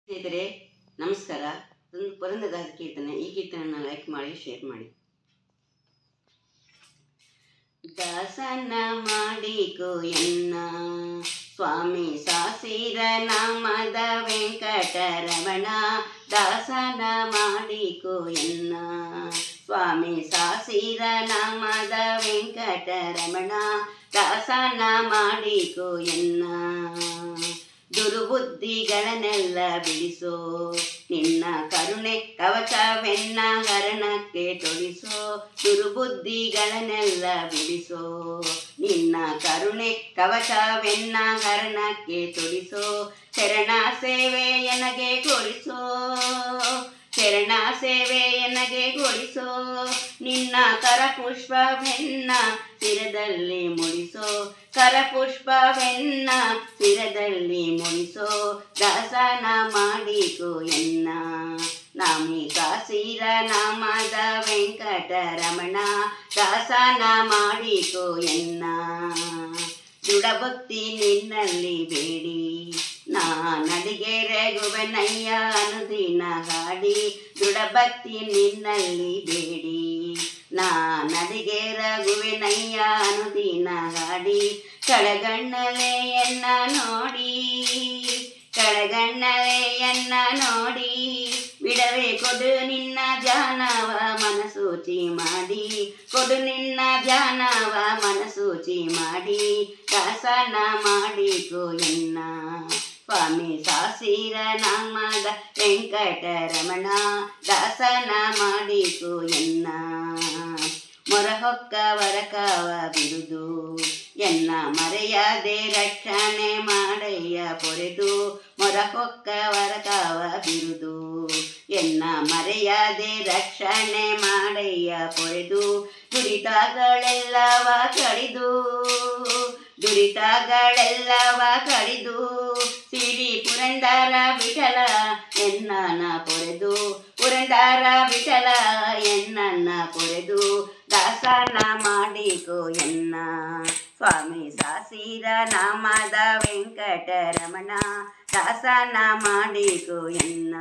ಸ್ನೇಹಿತರೆ ನಮಸ್ಕಾರ. ಒಂದು ಪುರಂದರದಾಸರ ಕೀರ್ತನೆ. ಈ ಕೀರ್ತನೆಯನ್ನು ಲೈಕ್ ಮಾಡಿ, ಶೇರ್ ಮಾಡಿ. ದಾಸನ ಮಾಡಿಕೋ ಎನ್ನ ಸ್ವಾಮಿ ಸಾಸಿರ ನಾಮದ ವೆಂಕಟರಮಣ. ದಾಸನ ಮಾಡಿಕೋ ಎನ್ನ ಸ್ವಾಮಿ ಸಾಸಿರ ನಾಮದ ವೆಂಕಟರಮಣ. ದಾಸನ ಮಾಡಿಕೋ ಎನ್ನ ದುರ್ಬುದ್ಧಿಗಳನ್ನೆಲ್ಲ ಬಿಡಿಸೋ ನಿನ್ನ ಕರುಣೆ ಕವಚವೆನ್ನ ಹರಣಕ್ಕೆ ತೊಡಿಸೋ. ದುರ್ಬುದ್ಧಿಗಳನ್ನೆಲ್ಲ ಬಿಡಿಸೋ ನಿನ್ನ ಕರುಣೆ ಕವಚವೆನ್ನ ಹರಣಕ್ಕೆ ತೊಡಿಸೋ. ಶರಣ ಸೇವೆ ಎನಗೆ ಕೊಡಿಸೋ, ಶರಣ ಸೇವೆ ಎನಗೆ ಕೊಡಿಸೋ. ನಿನ್ನ ಕರಪುಷ್ಪವೆನ್ನ ಶಿರದಲ್ಲಿ ಮುಡಿಸೋ, ಕರಪುಷ್ಪವೆನ್ನ ಶಿರದಲ್ಲಿ ಮುಡಿಸೋ. ದಾಸನ ಮಾಡಿಕೋ ಎನ್ನ ನಾಮಿ ಕಾಸಿರ ನಾಮದ ವೆಂಕಟರಮಣ. ದಾಸನ ಮಾಡಿಕೋ ಎನ್ನ ದೃಢಭಕ್ತಿ ನಿನ್ನಲ್ಲಿ ಬೇಡಿ ನಾ ನಡಿಗೆರೆಗುವೆನಯ್ಯ ಅನುದಿನ ಹಾಡಿ. ದೃಢಭಕ್ತಿ ನಿನ್ನಲ್ಲಿ ಬೇಡಿ ನಾ ನಡಿಗೆರಗುವೆನಯ್ಯ ಅನುದಿನ ಹಾಡಿ. ಕಳಗಣ್ಣಲೆಯನ್ನ ನೋಡಿ, ಕಳಗಣ್ಣಲೆಯನ್ನ ನೋಡಿ ಬಿಡವೆ ಕೊಡು ನಿನ್ನ ಧ್ಯಾನವ ಮನಸೂಚಿ ಮಾಡಿ. ಕೊಡು ನಿನ್ನ ಧ್ಯಾನವ ಮನಸೂಚಿ ಮಾಡಿ. ದಾಸನ ಮಾಡಿಕೋ ಎನ್ನ ಸ್ವಾಮಿ ಸಾಸಿರ ನಾಮದ ವೆಂಕಟರಮಣ. ದಾಸನ ಮಾಡಿಕೋ ಎನ್ನ ಮೊರಹೊಕ್ಕ ವರಕವ ಬಿರುದು ಎನ್ನ ಮರೆಯದೆ ರಕ್ಷಣೆ ಮಾಡಯ್ಯ ಪೊರೆದು. ಮೊರಹೊಕ್ಕ ವರಕವ ಬಿರುದು ಎನ್ನ ಮರೆಯದೆ ರಕ್ಷಣೆ ಮಾಡಯ್ಯ ಪೊರೆದು. ದುರಿತಗಳೆಲ್ಲವ ಕಡಿದು, ದುರಿತಗಳೆಲ್ಲವ ಕಡಿದು ಸಿರಿ ಪುರಂದರ ವಿಠಲ ಎನ್ನನ ಪೊರೆದು. ಪುರಂದರ ವಿಠಲ ಎನ್ನನ ಪೊರೆದು. ದಾಸನ ಮಾಡಿಕೋ ಎನ್ನ ಸ್ವಾಮಿ ಸಾಸಿರ ನಾಮದ ವೆಂಕಟರಮಣ. ದಾಸನ ಮಾಡಿಕೋ ಎನ್ನ.